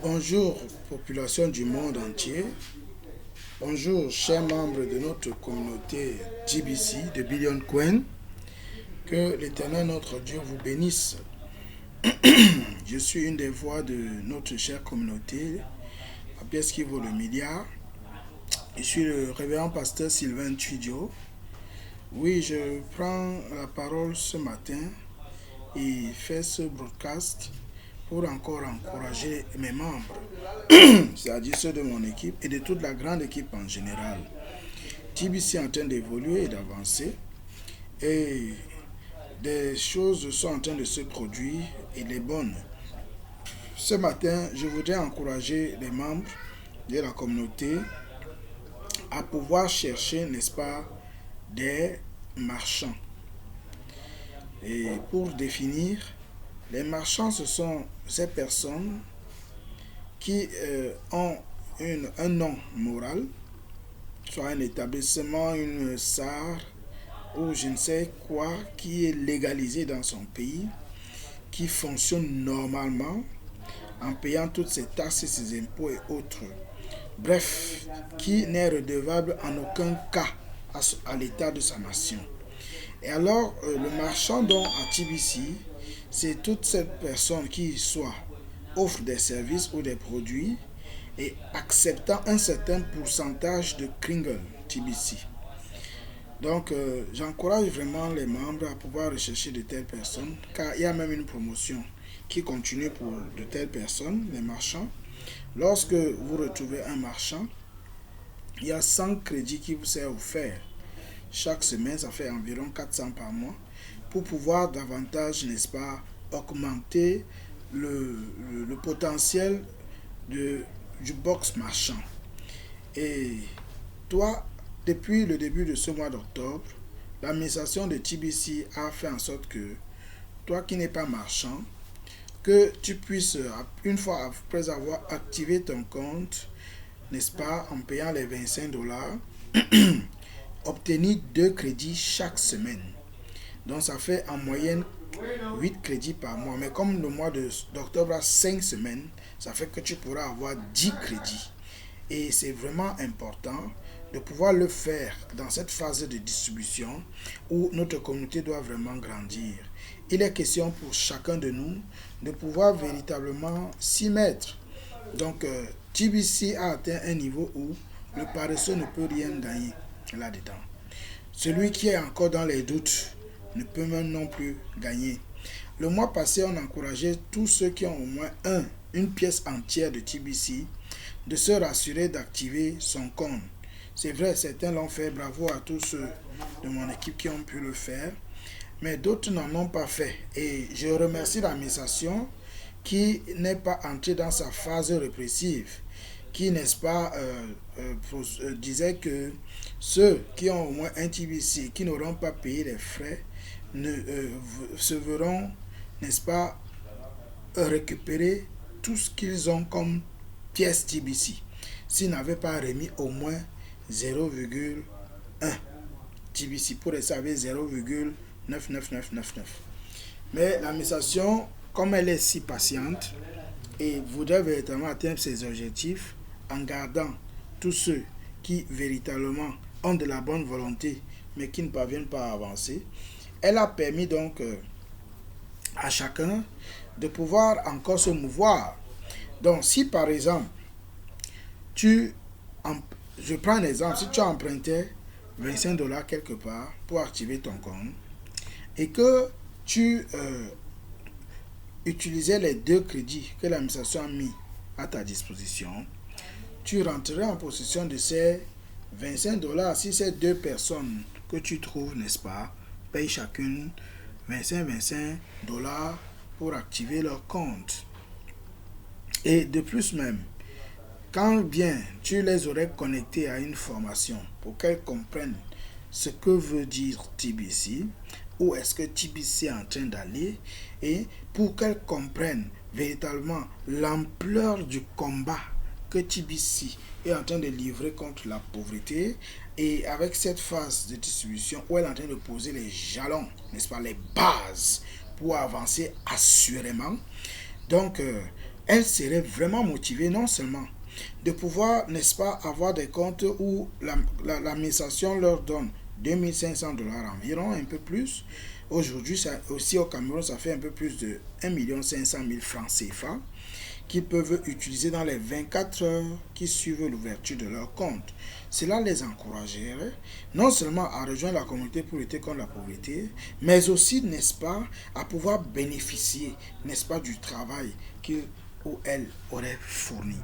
Bonjour, population du monde entier. Bonjour, chers membres de notre communauté GBC de Billion Coin. Que l'Éternel notre Dieu vous bénisse. Je suis une des voix de notre chère communauté, la pièce qui vaut le milliard. Je suis le révérend pasteur Sylvain Tuidio. Oui, je prends la parole ce matin et fais ce broadcast pour encore encourager mes membres, c'est-à-dire ceux de mon équipe et de toute la grande équipe en général. TBC est en train d'évoluer et d'avancer et des choses sont en train de se produire et les bonnes. Ce matin, je voudrais encourager les membres de la communauté à pouvoir chercher, n'est-ce pas, des marchands. Et pour définir, les marchands, ce sont ces personnes qui ont un nom moral, soit un établissement, une SAR ou je ne sais quoi, qui est légalisé dans son pays, qui fonctionne normalement en payant toutes ses taxes, ses impôts et autres. Bref, qui n'est redevable en aucun cas à l'état de sa nation. Et alors, le marchand dont à TBC, c'est toute cette personne qui soit offre des services ou des produits et acceptant un certain pourcentage de Kringle TBC. Donc, j'encourage vraiment les membres à pouvoir rechercher de telles personnes, car il y a même une promotion qui continue pour de telles personnes, les marchands. Lorsque vous retrouvez un marchand, il y a 100 crédits qui vous est offert. Chaque semaine, ça fait environ 400 par mois, pour pouvoir davantage, n'est-ce pas, augmenter le potentiel du box marchand. Et toi, depuis le début de ce mois d'octobre, l'administration de TBC a fait en sorte que toi qui n'es pas marchand, que tu puisses, une fois après avoir activé ton compte, n'est-ce pas, en payant les 25 dollars, obtenir 2 crédits chaque semaine. Donc ça fait en moyenne 8 crédits par mois. Mais comme le mois d'octobre a 5 semaines, ça fait que tu pourras avoir 10 crédits. Et c'est vraiment important de pouvoir le faire dans cette phase de distribution où notre communauté doit vraiment grandir. Il est question pour chacun de nous de pouvoir véritablement s'y mettre. Donc, TBC a atteint un niveau où le paresseux ne peut rien gagner là-dedans. Celui qui est encore dans les doutes ne peut même non plus gagner. Le mois passé, on encourageait tous ceux qui ont au moins une pièce entière de TBC de se rassurer d'activer son compte. C'est vrai, certains l'ont fait, bravo à tous ceux de mon équipe qui ont pu le faire, mais d'autres n'en ont pas fait. Et je remercie l'administration qui n'est pas entrée dans sa phase répressive, qui, n'est-ce pas, disait que ceux qui ont au moins un TBC, qui n'auront pas payé les frais, se verront, n'est-ce pas, récupérer tout ce qu'ils ont comme pièce TBC, s'ils n'avaient pas remis au moins 0,1 TBC pour réserver 0,99999. Mais l'administration, comme elle est si patiente et voudrait véritablement atteindre ses objectifs en gardant tous ceux qui véritablement ont de la bonne volonté mais qui ne parviennent pas à avancer, elle a permis donc à chacun de pouvoir encore se mouvoir. Donc si par exemple, je prends un exemple, si tu as emprunté 25 dollars quelque part pour activer ton compte et que tu utilisais les 2 crédits que l'administration a mis à ta disposition, tu rentrerais en possession de ces 25 dollars si ces 2 personnes que tu trouves, n'est-ce pas, payent chacune 25 dollars pour activer leur compte. Et de plus même, quand bien tu les aurais connectés à une formation pour qu'elles comprennent ce que veut dire TBC, où est-ce que TBC est en train d'aller, et pour qu'elles comprennent véritablement l'ampleur du combat que TBC est en train de livrer contre la pauvreté, et avec cette phase de distribution où elle est en train de poser les jalons, n'est-ce pas, les bases pour avancer assurément. Donc, elle serait vraiment motivée non seulement de pouvoir, n'est-ce pas, avoir des comptes où l'administration leur donne 2500 dollars environ, un peu plus. Aujourd'hui, aussi au Cameroun, ça fait un peu plus de 1 500 000 francs CFA qu'ils peuvent utiliser dans les 24 heures qui suivent l'ouverture de leur compte. Cela les encouragerait non seulement à rejoindre la communauté pour lutter contre la pauvreté, mais aussi, n'est-ce pas, à pouvoir bénéficier, n'est-ce pas, du travail qu'ils ou elles auraient fourni.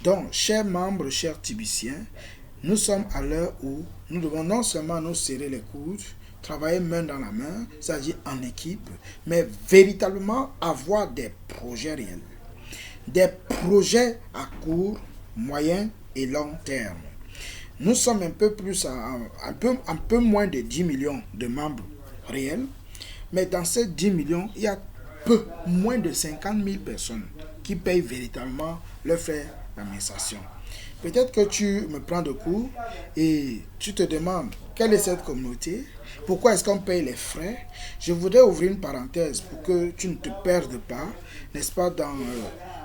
Donc, chers membres, chers Tibiciens, nous sommes à l'heure où nous devons non seulement nous serrer les coudes, travailler main dans la main, c'est-à-dire en équipe, mais véritablement avoir des projets réels. Des projets à court, moyen et long terme. Nous sommes un peu plus, un peu moins de 10 millions de membres réels, mais dans ces 10 millions, il y a peu moins de 50 000 personnes qui payent véritablement leurs frais d'administration. Peut-être que tu me prends de court et tu te demandes quelle est cette communauté, pourquoi est-ce qu'on paye les frais. Je voudrais ouvrir une parenthèse pour que tu ne te perdes pas, n'est-ce pas, dans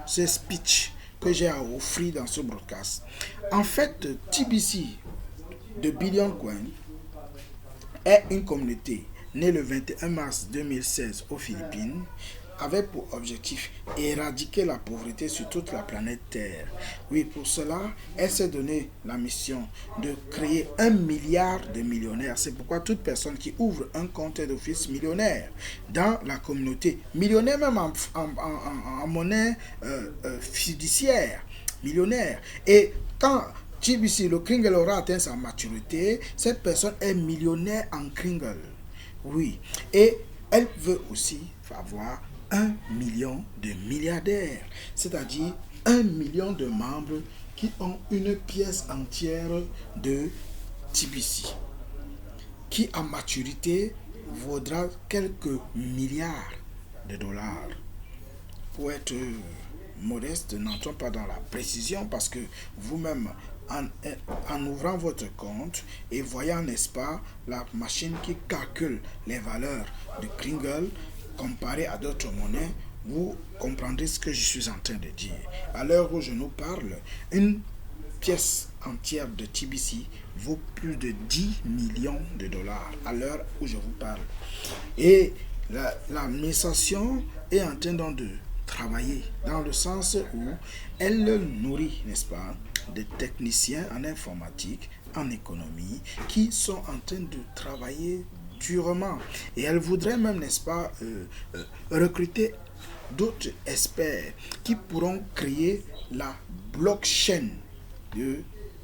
ce speech que j'ai à offrir dans ce broadcast. En fait, TBC de Billion Coin est une communauté née le 21 mars 2016 aux Philippines, avec pour objectif éradiquer la pauvreté sur toute la planète Terre. Oui, pour cela, elle s'est donné la mission de créer 1 milliard de millionnaires. C'est pourquoi toute personne qui ouvre un compte est d'office millionnaire dans la communauté, millionnaire même en monnaie fiduciaire, millionnaire. Et quand TBC, le Kringle aura atteint sa maturité, cette personne est millionnaire en Kringle. Oui, et elle veut aussi avoir 1 million de milliardaires, c'est-à-dire 1 million de membres qui ont une pièce entière de TBC, qui en maturité vaudra quelques milliards de dollars. Pour être modeste, n'entrons pas dans la précision parce que vous-même, en ouvrant votre compte et voyant, n'est-ce pas, la machine qui calcule les valeurs de Kringle comparé à d'autres monnaies, vous comprendrez ce que je suis en train de dire. À l'heure où je nous parle, une pièce entière de TBC vaut plus de 10 millions de dollars à l'heure où je vous parle. Et l'administration est en train de travailler dans le sens où elle nourrit, n'est-ce pas, des techniciens en informatique, en économie, qui sont en train de travailler durement. Et elle voudrait même, n'est-ce pas, recruter d'autres experts qui pourront créer la blockchain de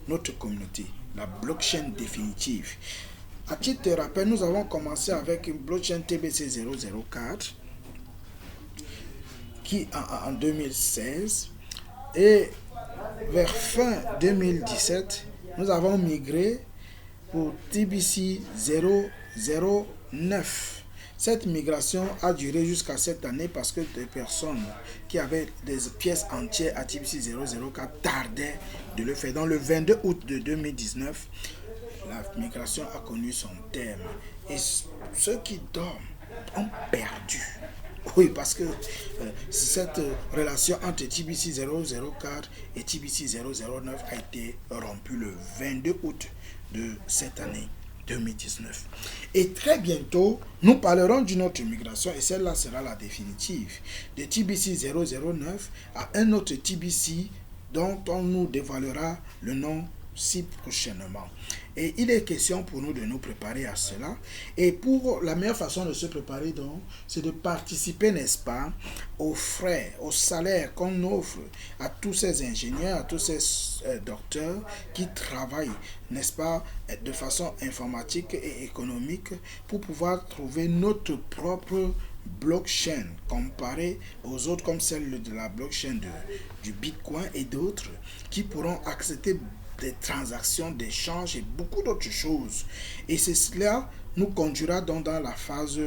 notre communauté, la blockchain définitive. À titre de rappel, nous avons commencé avec une blockchain TBC 004 qui en 2016 et vers fin 2017, nous avons migré pour TBC 009. Cette migration a duré jusqu'à cette année parce que des personnes qui avaient des pièces entières à TBC 004 tardaient de le faire. Dans le 22 août de 2019, la migration a connu son terme. Et ceux qui dorment ont perdu. Oui, parce que cette relation entre TBC 004 et TBC 009 a été rompue le 22 août de cette année 2019. Et très bientôt, nous parlerons d'une autre migration et celle-là sera la définitive. De TBC 009 à un autre TBC dont on nous dévoilera le nom si prochainement. Et il est question pour nous de nous préparer à cela. Et pour la meilleure façon de se préparer donc, c'est de participer, n'est-ce pas, aux frais, aux salaires qu'on offre à tous ces ingénieurs, à tous ces docteurs qui travaillent, n'est-ce pas, de façon informatique et économique pour pouvoir trouver notre propre blockchain comparée aux autres comme celle de la blockchain du Bitcoin et d'autres qui pourront accepter des transactions, d'échanges et beaucoup d'autres choses. Et c'est cela nous conduira donc dans la phase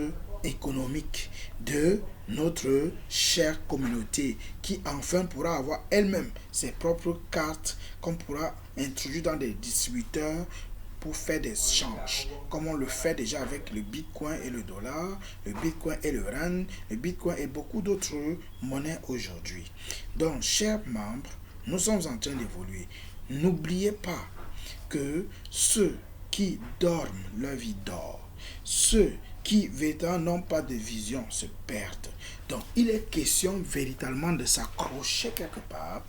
économique de notre chère communauté qui enfin pourra avoir elle-même ses propres cartes qu'on pourra introduire dans des distributeurs pour faire des échanges, comme on le fait déjà avec le Bitcoin et le dollar, le Bitcoin et le rand, le Bitcoin et beaucoup d'autres monnaies aujourd'hui. Donc, chers membres, nous sommes en train d'évoluer. N'oubliez pas que ceux qui dorment, leur vie dort. Ceux qui véritablement n'ont pas de vision se perdent. Donc, il est question véritablement de s'accrocher quelque part.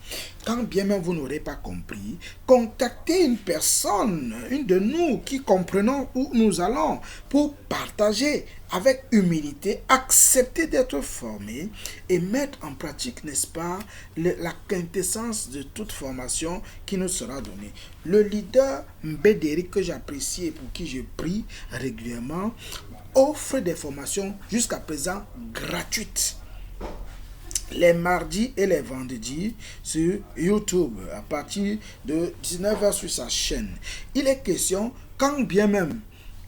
Quand bien même vous n'aurez pas compris, contactez une personne, une de nous qui comprenons où nous allons pour partager avec humilité, accepter d'être formé et mettre en pratique, n'est-ce pas, la quintessence de toute formation qui nous sera donnée. Le leader Mbédéric, que j'apprécie et pour qui je prie régulièrement, offre des formations jusqu'à présent gratuites les mardis et les vendredis sur YouTube à partir de 19h sur sa chaîne. Il est question, quand bien même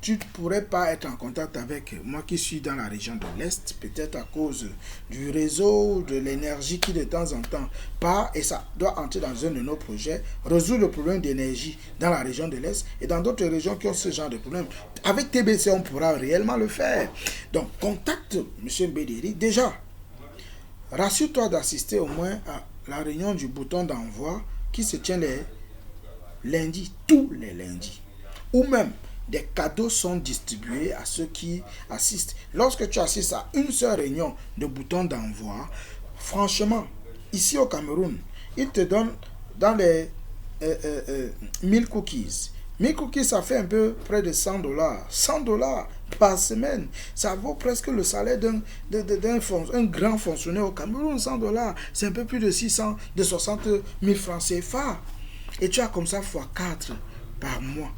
tu ne pourrais pas être en contact avec moi qui suis dans la région de l'Est, peut-être à cause du réseau, de l'énergie qui de temps en temps part, et ça doit entrer dans un de nos projets, résoudre le problème d'énergie dans la région de l'Est et dans d'autres régions qui ont ce genre de problème. Avec TBC, on pourra réellement le faire. Donc, contacte M. Mbédéric. Déjà, rassure-toi d'assister au moins à la réunion du bouton d'envoi qui se tient les lundis, tous les lundis. Ou même, des cadeaux sont distribués à ceux qui assistent. Lorsque tu assistes à une seule réunion de bouton d'envoi, franchement, ici au Cameroun, ils te donnent dans les 1000 cookies. 1000 cookies, ça fait un peu près de $100. $100 par semaine. Ça vaut presque le salaire d'un grand fonctionnaire au Cameroun. $100, c'est un peu plus de 60 000 francs CFA. Et tu as comme ça x4 par mois.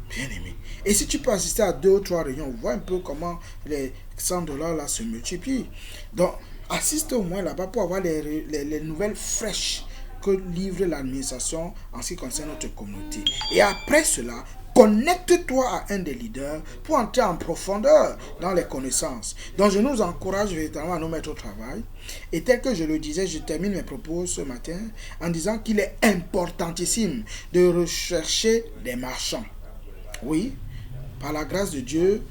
Bien aimé. Et si tu peux assister à 2 ou 3 réunions, vois un peu comment les $100 là se multiplient. Donc, assiste au moins là-bas pour avoir les nouvelles fraîches que livre l'administration en ce qui concerne notre communauté. Et après cela, connecte-toi à un des leaders pour entrer en profondeur dans les connaissances. Donc, je nous encourage véritablement à nous mettre au travail. Et tel que je le disais, je termine mes propos ce matin en disant qu'il est importantissime de rechercher des marchands. Oui, par la grâce de Dieu,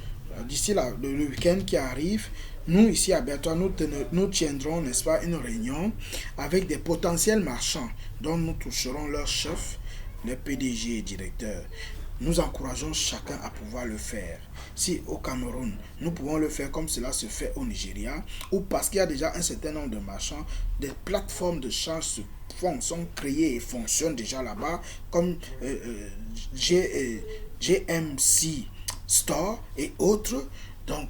d'ici le week-end qui arrive, nous ici à Bertois, nous tiendrons, n'est-ce pas, une réunion avec des potentiels marchands dont nous toucherons leurs chefs, les PDG et directeurs. Nous encourageons chacun à pouvoir le faire. Si au Cameroun, nous pouvons le faire comme cela se fait au Nigeria, ou parce qu'il y a déjà un certain nombre de marchands, des plateformes de change sont créées et fonctionnent déjà là-bas, comme GMC Store et autres. Donc,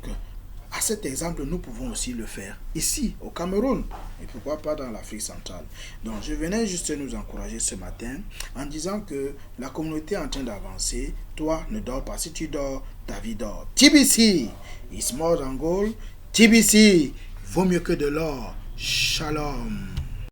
à cet exemple, nous pouvons aussi le faire ici, au Cameroun, et pourquoi pas dans l'Afrique centrale. Donc, je venais juste nous encourager ce matin en disant que la communauté est en train d'avancer. Toi, ne dors pas. Si tu dors, ta vie dort. TBC is more than gold. TBC vaut mieux que de l'or. Shalom.